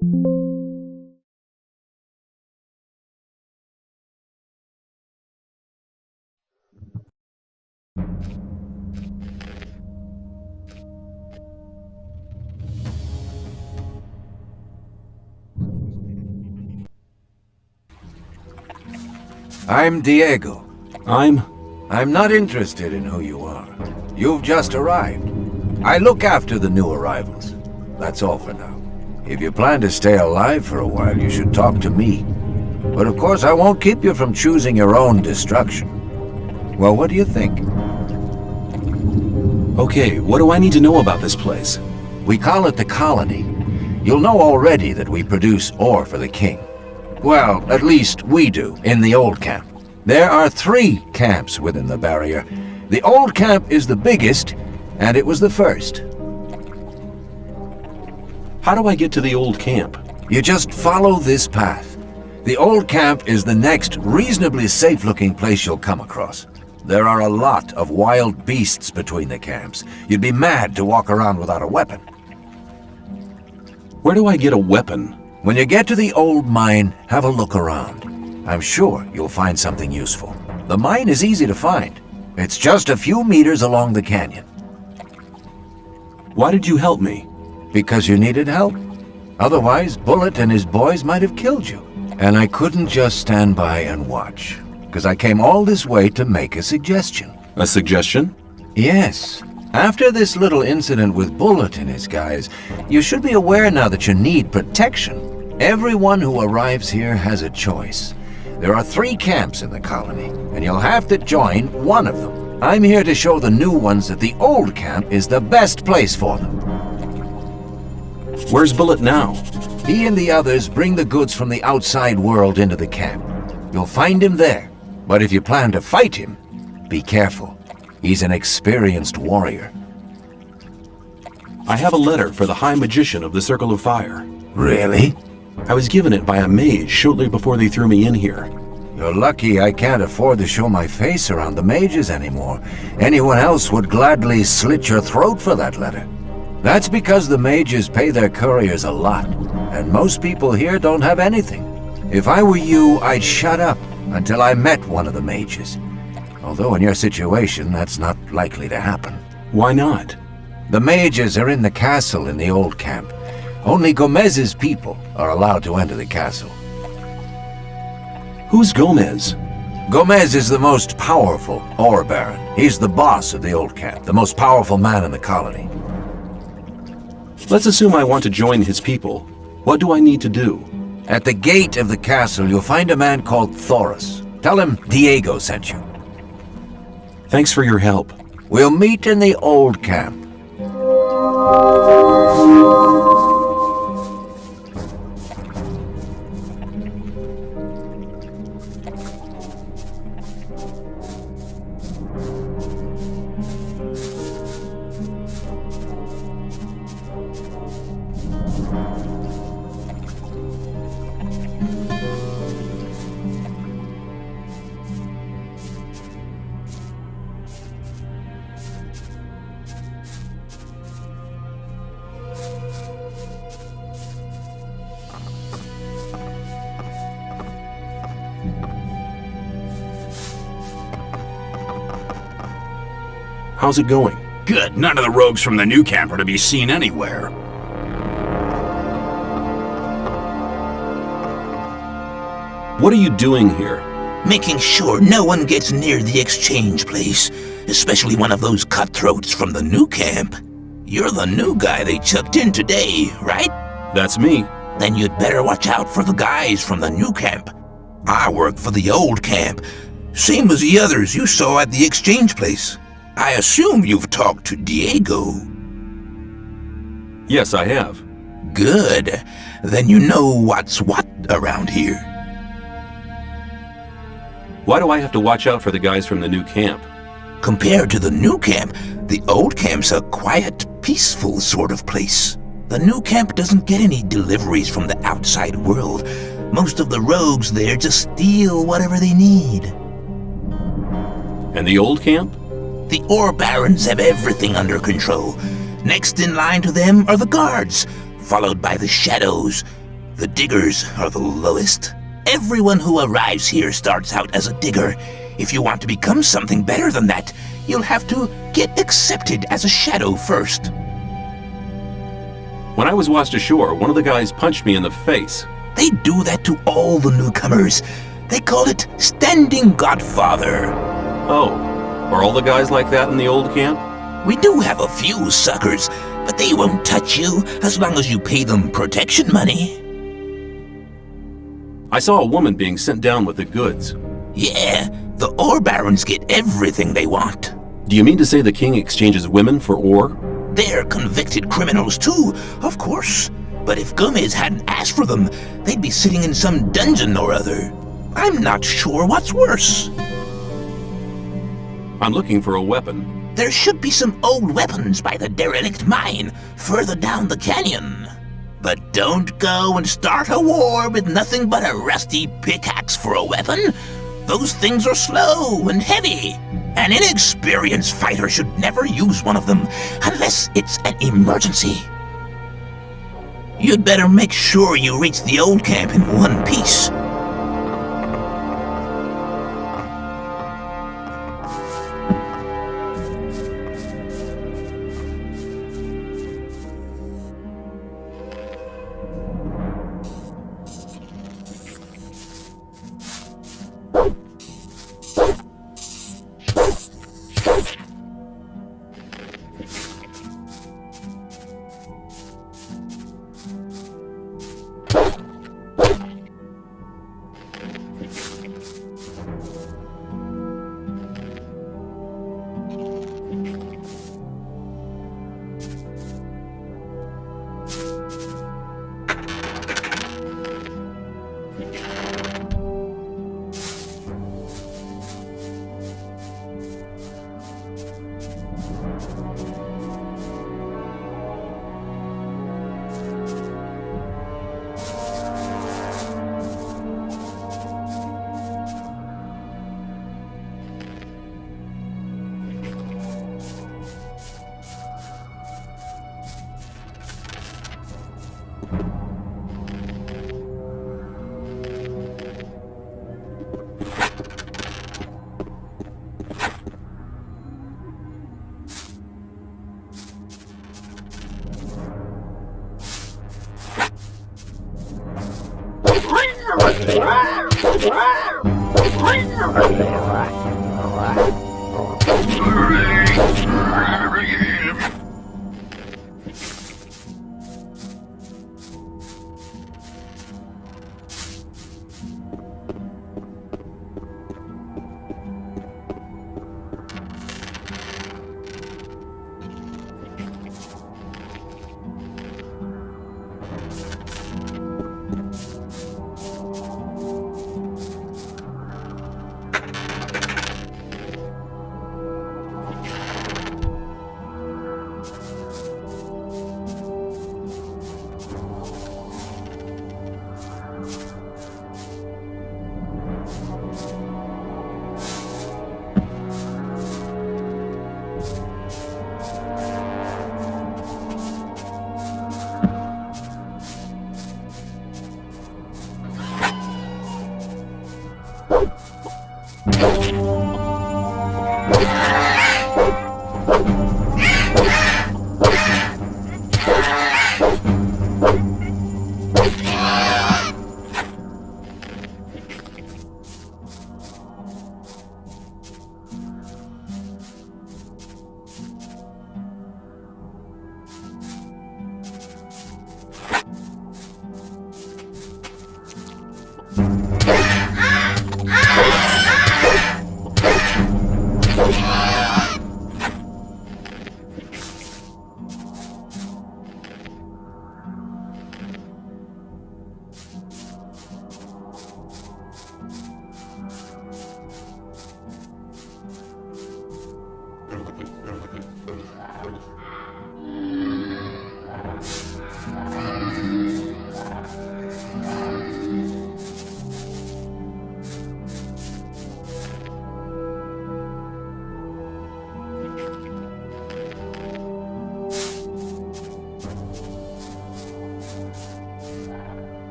I'm Diego. I'm not interested in who you are. You've just arrived. I look after the new arrivals. That's all for now. If you plan to stay alive for a while, you should talk to me. But of course, I won't keep you from choosing your own destruction. Well, what do you think? Okay, what do I need to know about this place? We call it the Colony. You'll know already that we produce ore for the king. Well, at least we do, in the old camp. There are 3 camps within the barrier. The old camp is the biggest, and it was the first. How do I get to the old camp? You just follow this path. The old camp is the next reasonably safe-looking place you'll come across. There are a lot of wild beasts between the camps. You'd be mad to walk around without a weapon. Where do I get a weapon? When you get to the old mine, have a look around. I'm sure you'll find something useful. The mine is easy to find. It's just a few meters along the canyon. Why did you help me? Because you needed help. Otherwise, Bullet and his boys might have killed you. And I couldn't just stand by and watch, because I came all this way to make a suggestion. A suggestion? Yes. After this little incident with Bullet and his guys, you should be aware now that you need protection. Everyone who arrives here has a choice. There are 3 camps in the colony, and you'll have to join one of them. I'm here to show the new ones that the old camp is the best place for them. Where's Bullet now? He and the others bring the goods from the outside world into the camp. You'll find him there, but if you plan to fight him, be careful. He's an experienced warrior. I have a letter for the High Magician of the Circle of Fire. Really? I was given it by a mage shortly before they threw me in here. You're lucky I can't afford to show my face around the mages anymore. Anyone else would gladly slit your throat for that letter. That's because the mages pay their couriers a lot, and most people here don't have anything. If I were you, I'd shut up until I met one of the mages. Although in your situation, that's not likely to happen. Why not? The mages are in the castle in the old camp. Only Gomez's people are allowed to enter the castle. Who's Gomez? Gomez is the most powerful ore baron. He's the boss of the old camp, the most powerful man in the colony. Let's assume I want to join his people. What do I need to do? At the gate of the castle, you'll find a man called Thoris. Tell him Diego sent you. Thanks for your help. We'll meet in the old camp. How's it going? Good. None of the rogues from the new camp are to be seen anywhere. What are you doing here? Making sure no one gets near the exchange place, especially one of those cutthroats from the new camp. You're the new guy they chucked in today, right? That's me. Then you'd better watch out for the guys from the new camp. I work for the old camp, same as the others you saw at the exchange place. I assume you've talked to Diego. Yes, I have. Good. Then you know what's what around here. Why do I have to watch out for the guys from the new camp? Compared to the new camp, the old camp's a quiet, peaceful sort of place. The new camp doesn't get any deliveries from the outside world. Most of the rogues there just steal whatever they need. And the old camp? The ore barons have everything under control. Next in line to them are the guards, followed by the shadows. The diggers are the lowest. Everyone who arrives here starts out as a digger. If you want to become something better than that, you'll have to get accepted as a shadow first. When I was washed ashore, one of the guys punched me in the face. They do that to all the newcomers. They call it standing Godfather. Oh, are all the guys like that in the old camp? We do have a few suckers, but they won't touch you as long as you pay them protection money. I saw a woman being sent down with the goods. Yeah, the ore barons get everything they want. Do you mean to say the king exchanges women for ore? They're convicted criminals too, of course. But if Gomez hadn't asked for them, they'd be sitting in some dungeon or other. I'm not sure what's worse. I'm looking for a weapon. There should be some old weapons by the derelict mine, further down the canyon. But don't go and start a war with nothing but a rusty pickaxe for a weapon. Those things are slow and heavy. An inexperienced fighter should never use one of them unless it's an emergency. You'd better make sure you reach the old camp in one piece.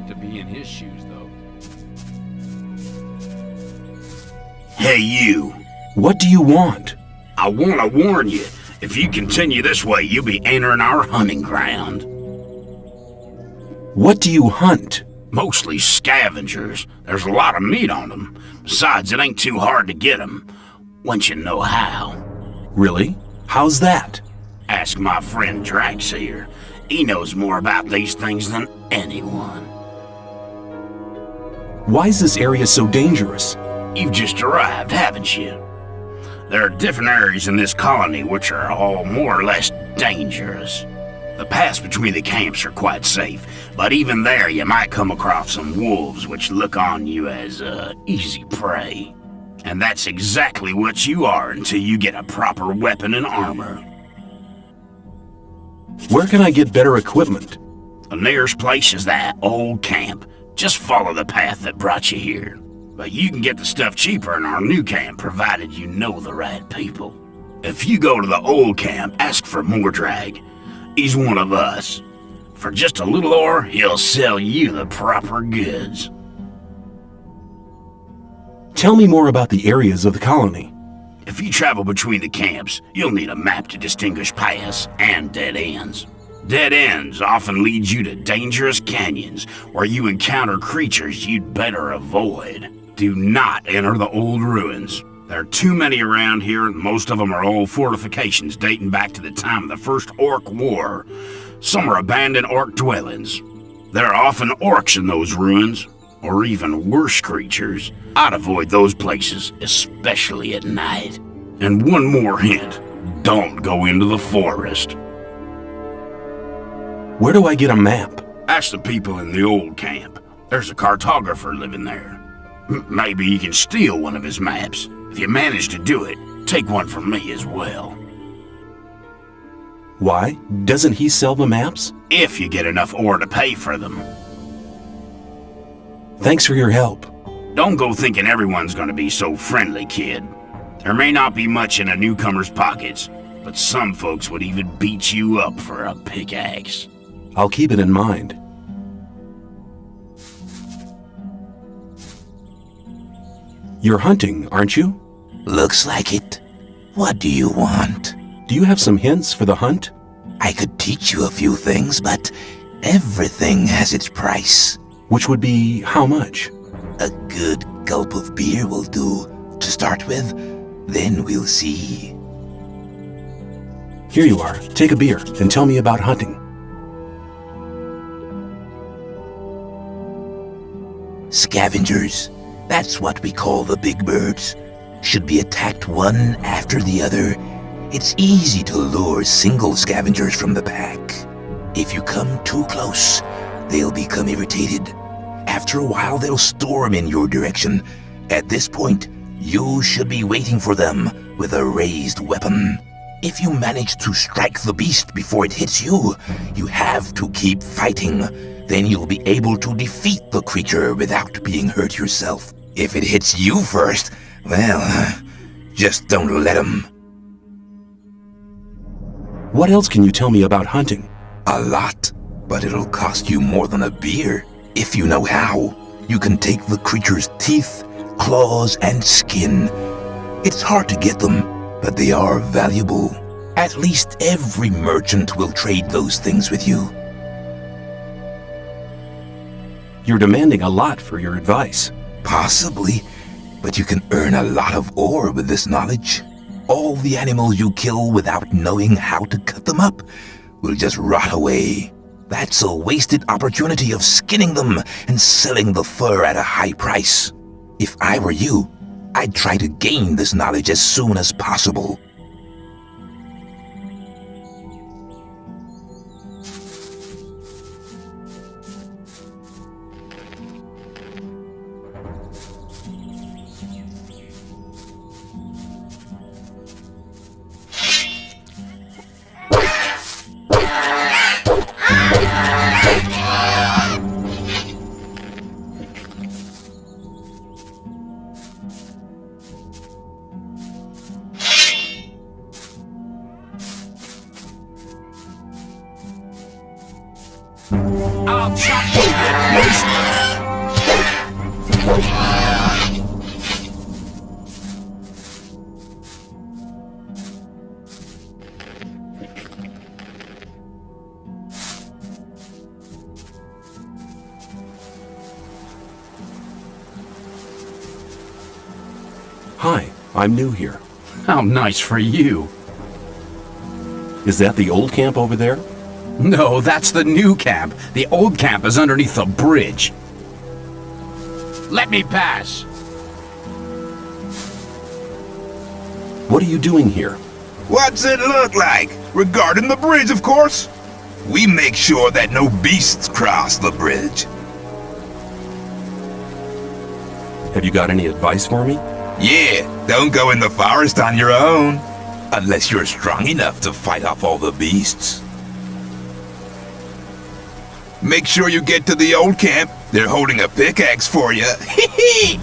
To be in his shoes, though. Hey, you. What do you want? I want to warn you. If you continue this way, you'll be entering our hunting ground. What do you hunt? Mostly scavengers. There's a lot of meat on them. Besides, it ain't too hard to get them, once you know how. Really? How's that? Ask my friend Drax here. He knows more about these things than anyone. Why is this area so dangerous? You've just arrived, haven't you? There are different areas in this colony which are all more or less dangerous. The paths between the camps are quite safe, but even there you might come across some wolves which look on you as easy prey. And that's exactly what you are until you get a proper weapon and armor. Where can I get better equipment? The nearest place is that old camp. Just follow the path that brought you here. But you can get the stuff cheaper in our new camp, provided you know the right people. If you go to the old camp, ask for Mordrag. He's one of us. For just a little ore, he'll sell you the proper goods. Tell me more about the areas of the colony. If you travel between the camps, you'll need a map to distinguish paths and dead ends. Dead ends often lead you to dangerous canyons where you encounter creatures you'd better avoid. Do not enter the old ruins. There are too many around here, and most of them are old fortifications dating back to the time of the First Orc War. Some are abandoned orc dwellings. There are often orcs in those ruins, or even worse creatures. I'd avoid those places, especially at night. And one more hint, don't go into the forest. Where do I get a map? Ask the people in the old camp. There's a cartographer living there. Maybe you can steal one of his maps. If you manage to do it, take one from me as well. Why? Doesn't he sell the maps? If you get enough ore to pay for them. Thanks for your help. Don't go thinking everyone's gonna be so friendly, kid. There may not be much in a newcomer's pockets, but some folks would even beat you up for a pickaxe. I'll keep it in mind. You're hunting, aren't you? Looks like it. What do you want? Do you have some hints for the hunt? I could teach you a few things, but everything has its price. Which would be how much? A good gulp of beer will do, to start with. Then we'll see. Here you are. Take a beer and tell me about hunting. Scavengers. That's what we call the big birds. Should be attacked one after the other. It's easy to lure single scavengers from the pack. If you come too close, they'll become irritated. After a while, they'll storm in your direction. At this point, you should be waiting for them with a raised weapon. If you manage to strike the beast before it hits you, you have to keep fighting. Then you'll be able to defeat the creature without being hurt yourself. If it hits you first, well, just don't let him. What else can you tell me about hunting? A lot, but it'll cost you more than a beer. If you know how, you can take the creature's teeth, claws, and skin. It's hard to get them, but they are valuable. At least every merchant will trade those things with you. You're demanding a lot for your advice. Possibly, but you can earn a lot of ore with this knowledge. All the animals you kill without knowing how to cut them up will just rot away. That's a wasted opportunity of skinning them and selling the fur at a high price. If I were you, I'd try to gain this knowledge as soon as possible. I'll chop you at Hi, I'm new here. How nice for you. Is that the old camp over there? No, that's the new camp. The old camp is underneath the bridge. Let me pass. What are you doing here? What's it look like? Regarding the bridge, of course. We make sure that no beasts cross the bridge. Have you got any advice for me? Yeah, don't go in the forest on your own. Unless you're strong enough to fight off all the beasts. Make sure you get to the old camp. They're holding a pickaxe for you. Hee hee!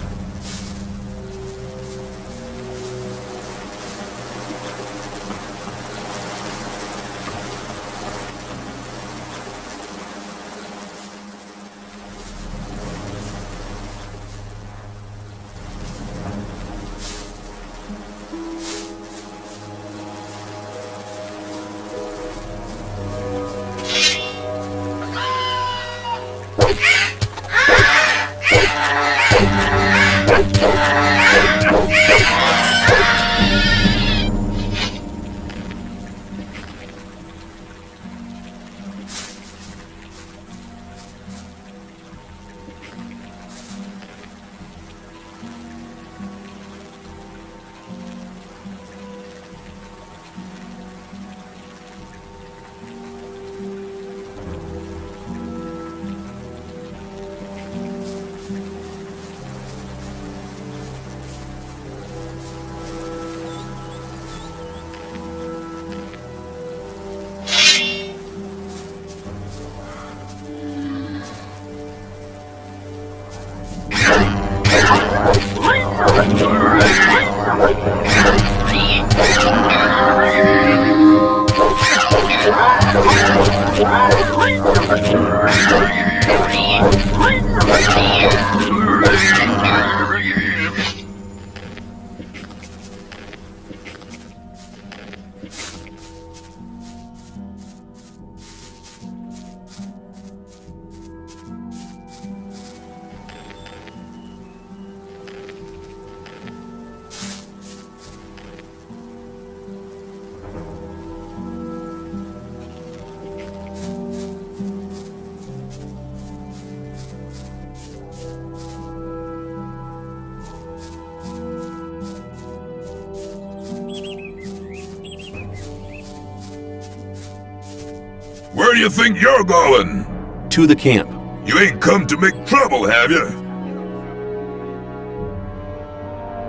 Where do you think you're going? To the camp. You ain't come to make trouble, have you?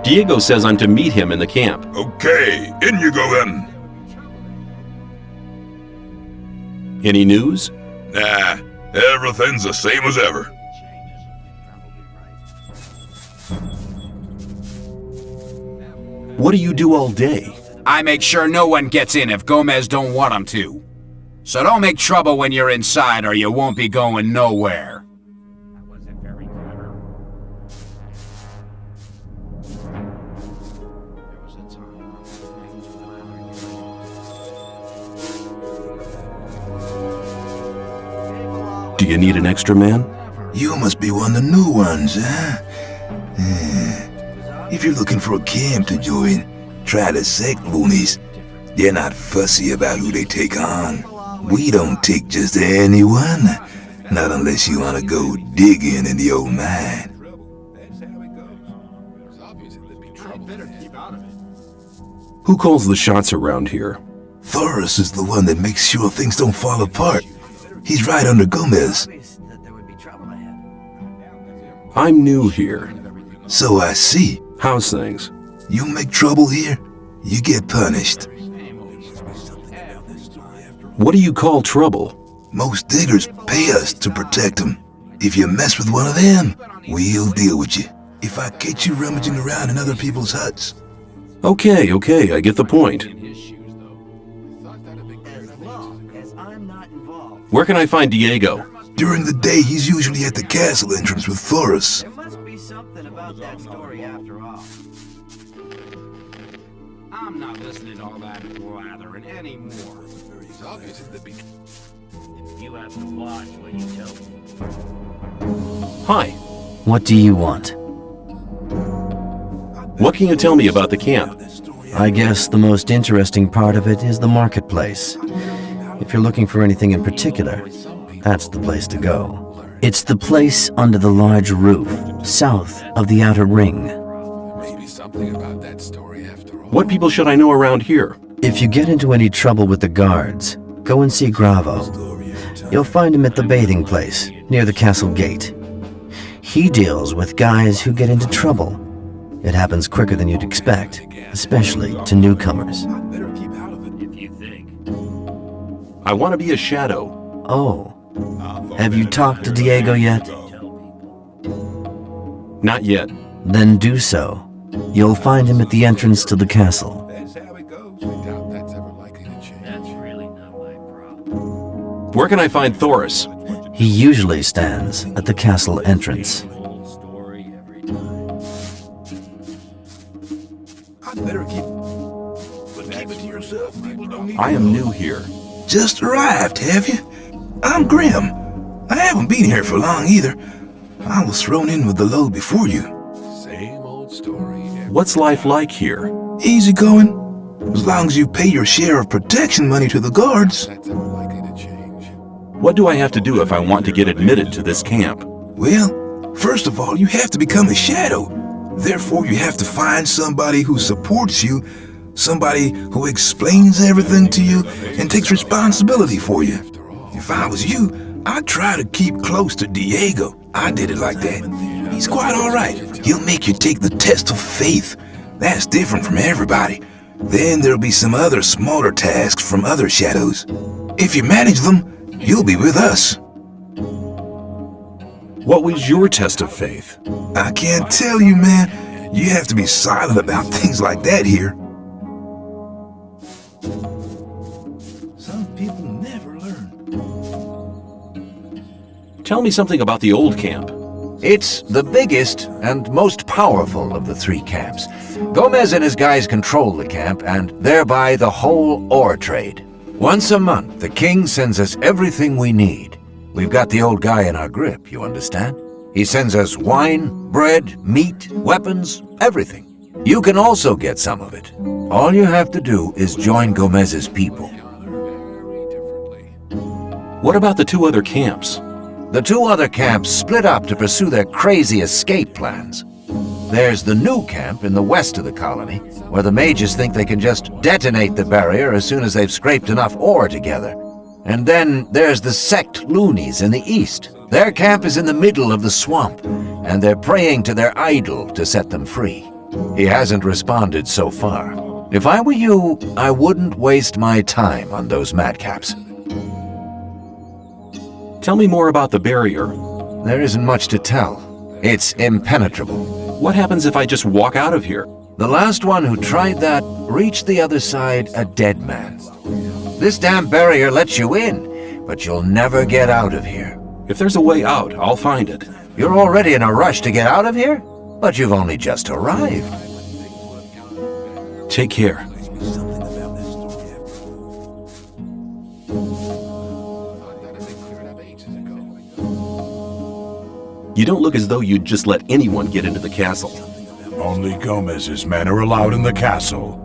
Diego says I'm to meet him in the camp. Okay, in you go then. Any news? Nah, everything's the same as ever. What do you do all day? I make sure no one gets in if Gomez don't want them to. So don't make trouble when you're inside or you won't be going nowhere. That wasn't very clever. There was a time Do you need an extra man? You must be one of the new ones, huh? If you're looking for a camp to join, try the sect loonies. They're not fussy about who they take on. We don't take just anyone. Not unless you want to go digging in the old mine. Who calls the shots around here? Thoris is the one that makes sure things don't fall apart. He's right under Gomez. I'm new here. So I see. How's things? You make trouble here, you get punished. What do you call trouble? Most diggers pay us to protect them. If you mess with one of them, we'll deal with you. If I catch you rummaging around in other people's huts. Okay, I get the point. Where can I find Diego? During the day, he's usually at the castle entrance with Thoris. There must be something about that story after all. I'm not listening to all that blathering anymore. It's obvious that you have to watch what you tell me. Hi. What do you want? What can you tell me about the camp? I guess the most interesting part of it is the marketplace. If you're looking for anything in particular, that's the place to go. It's the place under the large roof, south of the outer ring. What people should I know around here? If you get into any trouble with the guards, go and see Gravo. You'll find him at the bathing place, near the castle gate. He deals with guys who get into trouble. It happens quicker than you'd expect, especially to newcomers. I want to be a shadow. Oh. Have you talked to Diego yet? Not yet. Then do so. You'll find him at the entrance to the castle. Where can I find Thoris? He usually stands at the castle entrance. I am new here. Just arrived, have you? I'm Grim. I haven't been here for long either. I was thrown in with the load before you. Same old story. What's life like here? Easy going. As long as you pay your share of protection money to the guards. That's ever likely to change. What do I have to do if I want to get admitted to this camp? Well, first of all, you have to become a shadow. Therefore, you have to find somebody who supports you, somebody who explains everything to you and takes responsibility for you. If I was you, I'd try to keep close to Diego. I did it like that. He's quite all right. He'll make you take the test of faith. That's different from everybody. Then there'll be some other smaller tasks from other shadows. If you manage them, you'll be with us. What was your test of faith? I can't tell you, man. You have to be silent about things like that here. Some people never learn. Tell me something about the old camp. It's the biggest and most powerful of the three camps. Gomez and his guys control the camp and thereby the whole ore trade. Once a month, the king sends us everything we need. We've got the old guy in our grip, you understand? He sends us wine, bread, meat, weapons, everything. You can also get some of it. All you have to do is join Gomez's people. What about the two other camps? The two other camps split up to pursue their crazy escape plans. There's the new camp in the west of the colony, where the mages think they can just detonate the barrier as soon as they've scraped enough ore together. And then there's the sect loonies in the east. Their camp is in the middle of the swamp, and they're praying to their idol to set them free. He hasn't responded so far. If I were you, I wouldn't waste my time on those madcaps. Tell me more about the barrier. There isn't much to tell. It's impenetrable. What happens if I just walk out of here? The last one who tried that reached the other side a dead man. This damn barrier lets you in, but you'll never get out of here. If there's a way out, I'll find it. You're already in a rush to get out of here? But you've only just arrived. Take care. You don't look as though you'd just let anyone get into the castle. Only Gomez's men are allowed in the castle.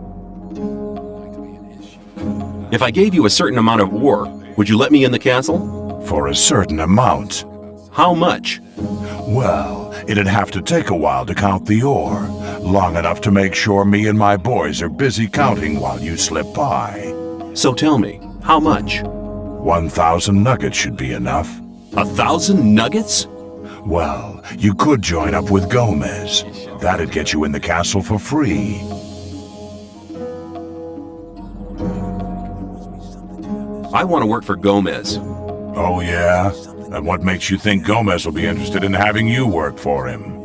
If I gave you a certain amount of ore, would you let me in the castle? For a certain amount. How much? Well, it'd have to take a while to count the ore. Long enough to make sure me and my boys are busy counting while you slip by. So tell me, how much? 1,000 nuggets should be enough. 1,000 nuggets? Well, you could join up with Gomez. That'd get you in the castle for free. I want to work for Gomez. Oh, yeah? And what makes you think Gomez will be interested in having you work for him?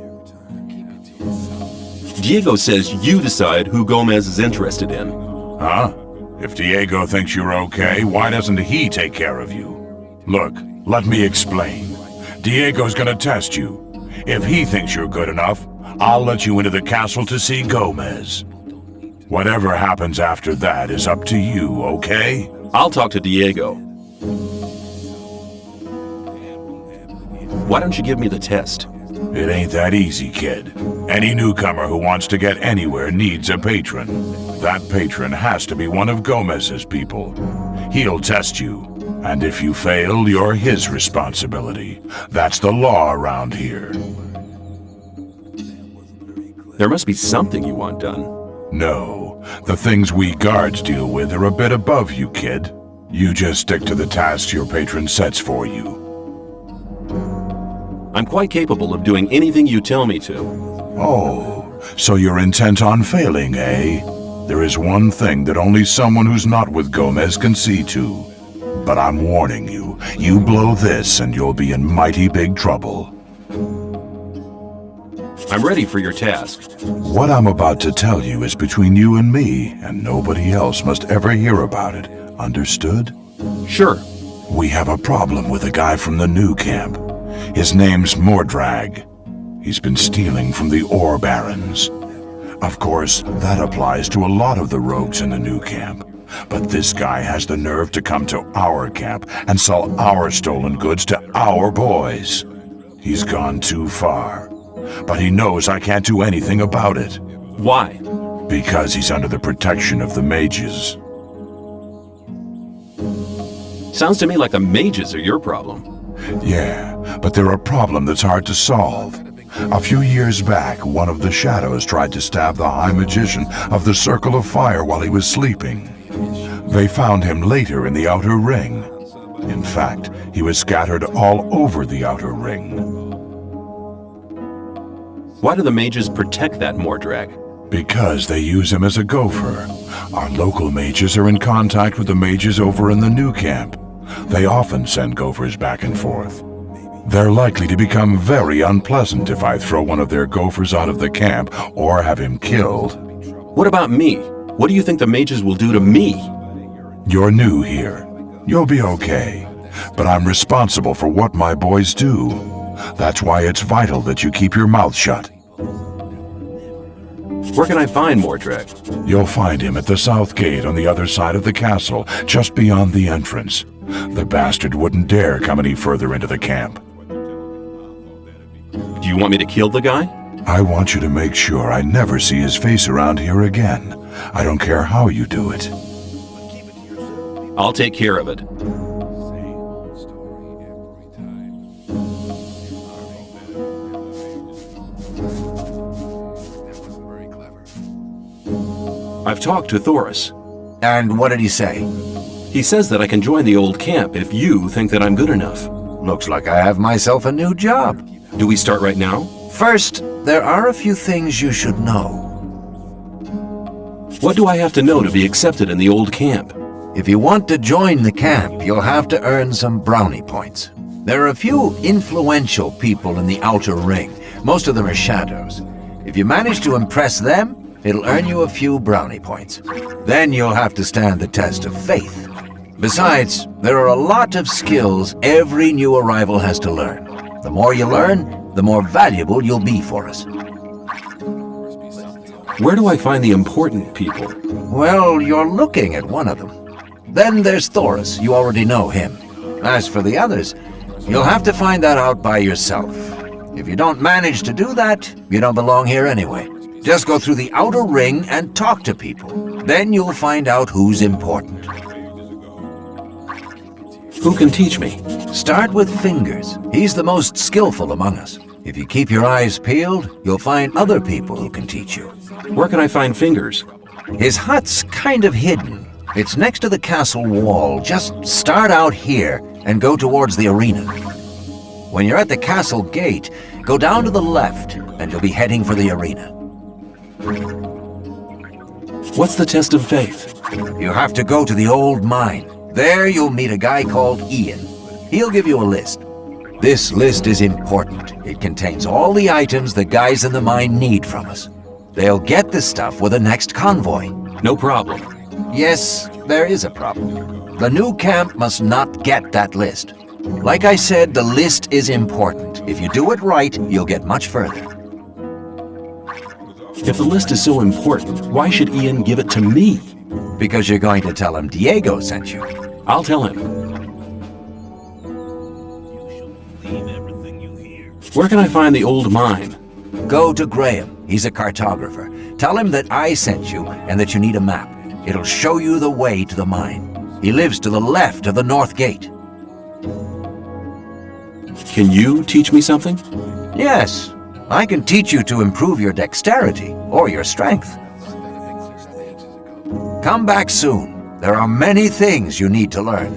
Diego says you decide who Gomez is interested in. Huh? If Diego thinks you're okay, why doesn't he take care of you? Look, let me explain. Diego's gonna test you. If he thinks you're good enough, I'll let you into the castle to see Gomez. Whatever happens after that is up to you, okay? I'll talk to Diego. Why don't you give me the test? It ain't that easy, kid. Any newcomer who wants to get anywhere needs a patron. That patron has to be one of Gomez's people. He'll test you, and if you fail, you're his responsibility. That's the law around here. There must be something you want done. No, the things we guards deal with are a bit above you, kid. You just stick to the tasks your patron sets for you. I'm quite capable of doing anything you tell me to. Oh, so you're intent on failing, eh? There is one thing that only someone who's not with Gomez can see to. But I'm warning you, you blow this and you'll be in mighty big trouble. I'm ready for your task. What I'm about to tell you is between you and me, and nobody else must ever hear about it. Understood? Sure. We have a problem with a guy from the new camp. His name's Mordrag. He's been stealing from the ore barons. Of course, that applies to a lot of the rogues in the new camp. But this guy has the nerve to come to our camp and sell our stolen goods to our boys. He's gone too far. But he knows I can't do anything about it. Why? Because he's under the protection of the mages. Sounds to me like the mages are your problem. Yeah, but they're a problem that's hard to solve. A few years back, one of the shadows tried to stab the High Magician of the Circle of Fire while he was sleeping. They found him later in the Outer Ring. In fact, he was scattered all over the Outer Ring. Why do the mages protect that Mordrag? Because they use him as a gopher. Our local mages are in contact with the mages over in the new camp. They often send gophers back and forth. They're likely to become very unpleasant if I throw one of their gophers out of the camp or have him killed. What about me? What do you think the mages will do to me? You're new here. You'll be okay. But I'm responsible for what my boys do. That's why it's vital that you keep your mouth shut. Where can I find Mordrag? You'll find him at the south gate on the other side of the castle, just beyond the entrance. The bastard wouldn't dare come any further into the camp. Do you want me to kill the guy? I want you to make sure I never see his face around here again. I don't care how you do it. I'll take care of it. I've talked to Thoris. And what did he say? He says that I can join the old camp if you think that I'm good enough. Looks like I have myself a new job. Do we start right now? First, there are a few things you should know. What do I have to know to be accepted in the old camp? If you want to join the camp, you'll have to earn some brownie points. There are a few influential people in the outer ring. Most of them are shadows. If you manage to impress them, it'll earn you a few brownie points. Then you'll have to stand the test of faith. Besides, there are a lot of skills every new arrival has to learn. The more you learn, the more valuable you'll be for us. Where do I find the important people? Well, you're looking at one of them. Then there's Thoris. You already know him. As for the others, you'll have to find that out by yourself. If you don't manage to do that, you don't belong here anyway. Just go through the outer ring and talk to people. Then you'll find out who's important. Who can teach me? Start with Fingers. He's the most skillful among us. If you keep your eyes peeled, you'll find other people who can teach you. Where can I find Fingers? His hut's kind of hidden. It's next to the castle wall. Just start out here and go towards the arena. When you're at the castle gate, go down to the left and you'll be heading for the arena. What's the test of faith? You have to go to the old mine. There you'll meet a guy called Ian. He'll give you a list. This list is important. It contains all the items the guys in the mine need from us. They'll get the stuff with the next convoy. No problem. Yes, there is a problem. The new camp must not get that list. Like I said, the list is important. If you do it right, you'll get much further. If the list is so important, why should Ian give it to me? Because you're going to tell him Diego sent you. I'll tell him. Where can I find the old mine? Go to Graham. He's a cartographer. Tell him that I sent you and that you need a map. It'll show you the way to the mine. He lives to the left of the north gate. Can you teach me something? Yes, I can teach you to improve your dexterity or your strength. Come back soon. There are many things you need to learn.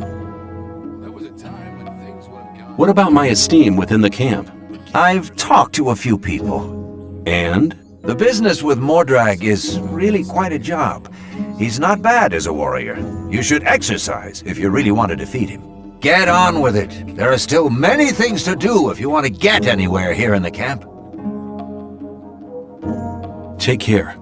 What about my esteem within the camp? I've talked to a few people. And? The business with Mordrag is really quite a job. He's not bad as a warrior. You should exercise if you really want to defeat him. Get on with it. There are still many things to do if you want to get anywhere here in the camp. Take care.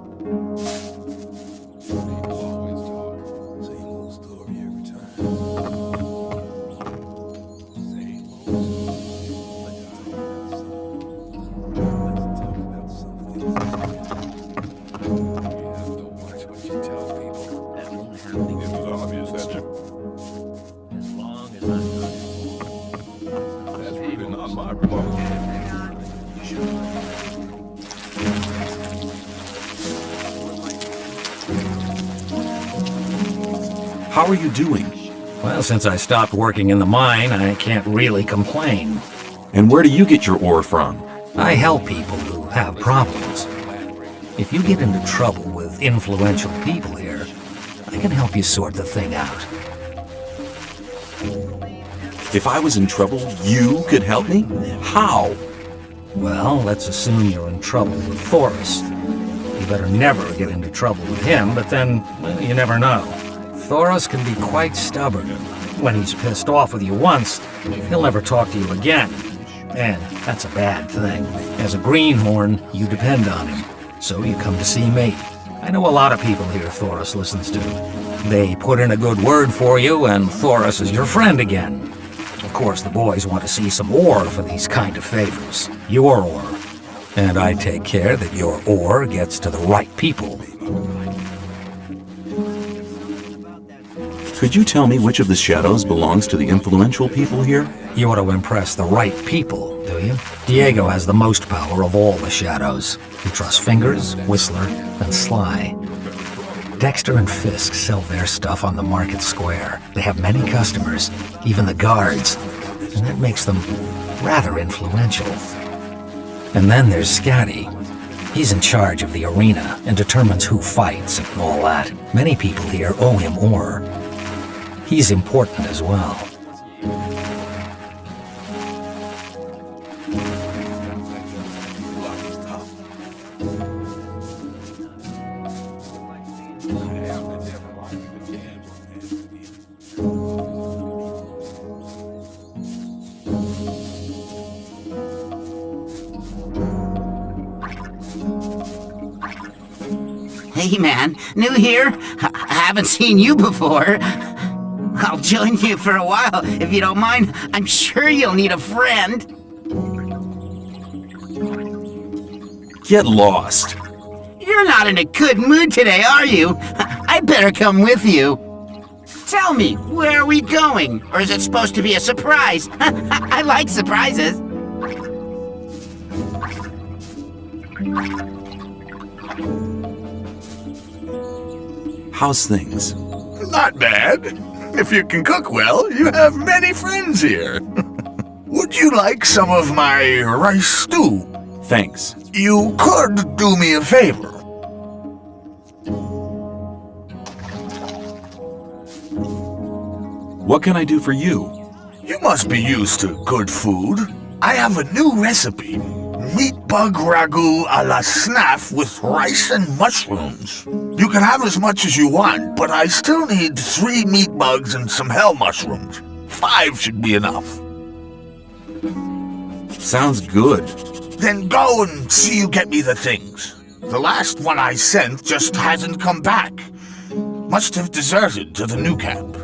How are you doing? Well, since I stopped working in the mine, I can't really complain. And where do you get your ore from? I help people who have problems. If you get into trouble with influential people here, I can help you sort the thing out. If I was in trouble, you could help me? How? Well, let's assume you're in trouble with Thoris. You better never get into trouble with him, but then, well, you never know. Thoris can be quite stubborn. When he's pissed off with you once, he'll never talk to you again. And that's a bad thing. As a greenhorn, you depend on him. So you come to see me. I know a lot of people here Thoris listens to. They put in a good word for you, and Thoris is your friend again. Of course, the boys want to see some ore for these kind of favors. Your ore. And I take care that your ore gets to the right people. Could you tell me which of the shadows belongs to the influential people here? You want to impress the right people, do you? Diego has the most power of all the shadows. He trusts Fingers, Whistler, and Sly. Dexter and Fisk sell their stuff on the market square. They have many customers, even the guards, and that makes them rather influential. And then there's Scatty. He's in charge of the arena and determines who fights and all that. Many people here owe him ore. He's important as well. Hey man, new here? I haven't seen you before. I'll join you for a while, if you don't mind. I'm sure you'll need a friend. Get lost. You're not in a good mood today, are you? I better come with you. Tell me, where are we going? Or is it supposed to be a surprise? I like surprises. How's things? Not bad. If you can cook well, you have many friends here. Would you like some of my rice stew? Thanks. You could do me a favor. What can I do for you? You must be used to good food. I have a new recipe. Meat bug ragu a la snaff with rice and mushrooms. You can have as much as you want, but I still need 3 meat bugs and some hell mushrooms. 5 should be enough. Sounds good. Then go and see you get me the things. The last one I sent just hasn't come back. Must have deserted to the new camp.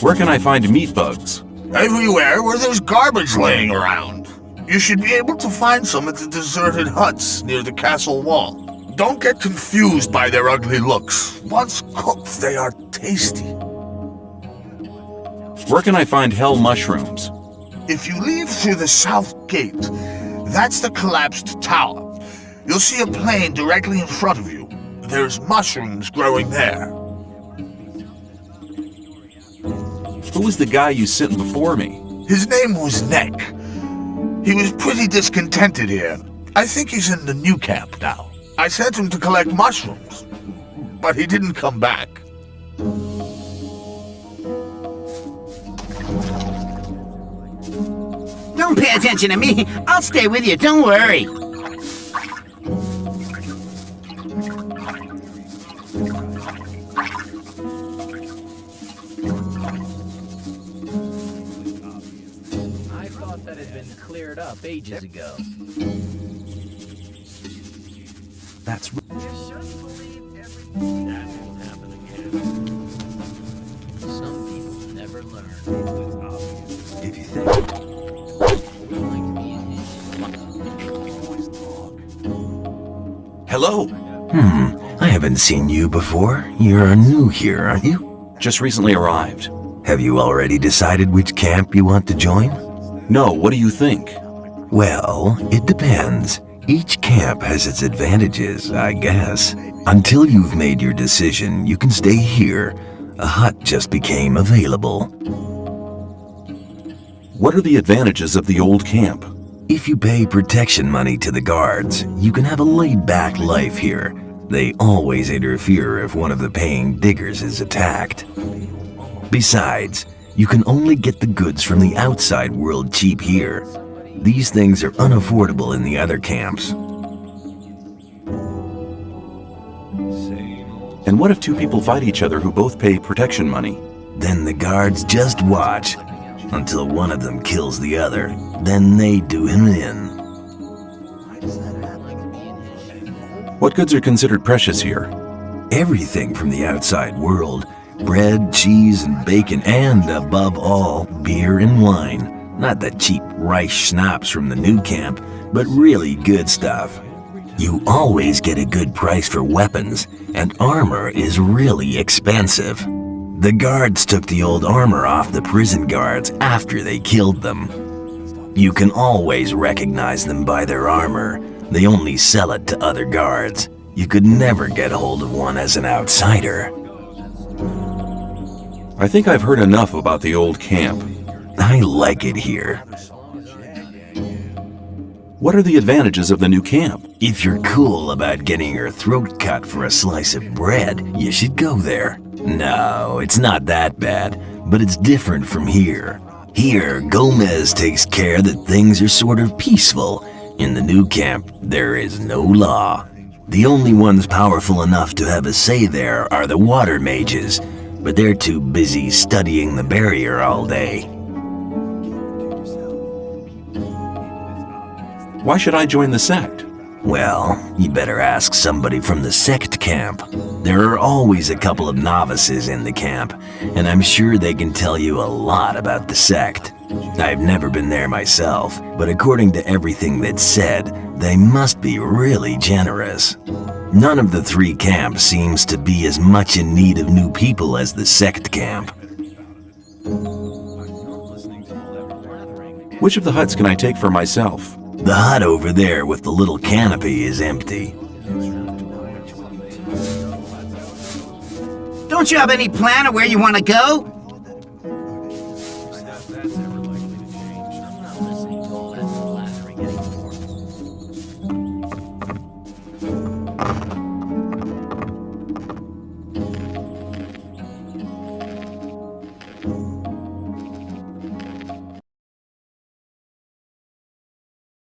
Where can I find meat bugs? Everywhere where there's garbage laying around. You should be able to find some at the deserted huts near the castle wall. Don't get confused by their ugly looks. Once cooked, they are tasty. Where can I find hell mushrooms? If you leave through the south gate, that's the collapsed tower. You'll see a plain directly in front of you. There's mushrooms growing there. Who was the guy you sent before me? His name was Neck. He was pretty discontented here. I think he's in the new camp now. I sent him to collect mushrooms, but he didn't come back. Don't pay attention to me. I'll stay with you, don't worry. I thought that had been cleared up ages ago. That's You shouldn't believe everything that will happen again. Some people never learn. if you think. Hello. I haven't seen you before. You're new here, aren't you? Just recently arrived. Have you already decided which camp you want to join? No, what do you think? Well, it depends. Each camp has its advantages, I guess. Until you've made your decision, you can stay here. A hut just became available. What are the advantages of the old camp? If you pay protection money to the guards, you can have a laid-back life here. They always interfere if one of the paying diggers is attacked. Besides, you can only get the goods from the outside world cheap here. These things are unaffordable in the other camps. And what if two people fight each other who both pay protection money? Then the guards just watch until one of them kills the other. Then they do him in. What goods are considered precious here? Everything from the outside world. Bread, cheese, and bacon, and above all, beer and wine. Not the cheap rice schnapps from the new camp, but really good stuff. You always get a good price for weapons, and armor is really expensive. The guards took the old armor off the prison guards after they killed them. You can always recognize them by their armor. They only sell it to other guards. You could never get hold of one as an outsider. I think I've heard enough about the old camp. I like it here. What are the advantages of the new camp? If you're cool about getting your throat cut for a slice of bread, you should go there. No, it's not that bad, but it's different from here. Here, Gomez takes care that things are sort of peaceful. In the new camp, there is no law. The only ones powerful enough to have a say there are the water mages, but they're too busy studying the barrier all day. Why should I join the sect? Well, you better ask somebody from the sect camp. There are always a couple of novices in the camp, and I'm sure they can tell you a lot about the sect. I've never been there myself, but according to everything that's said, they must be really generous. None of the three camps seems to be as much in need of new people as the sect camp. Which of the huts can I take for myself? The hut over there with the little canopy is empty. Don't you have any plan of where you want to go?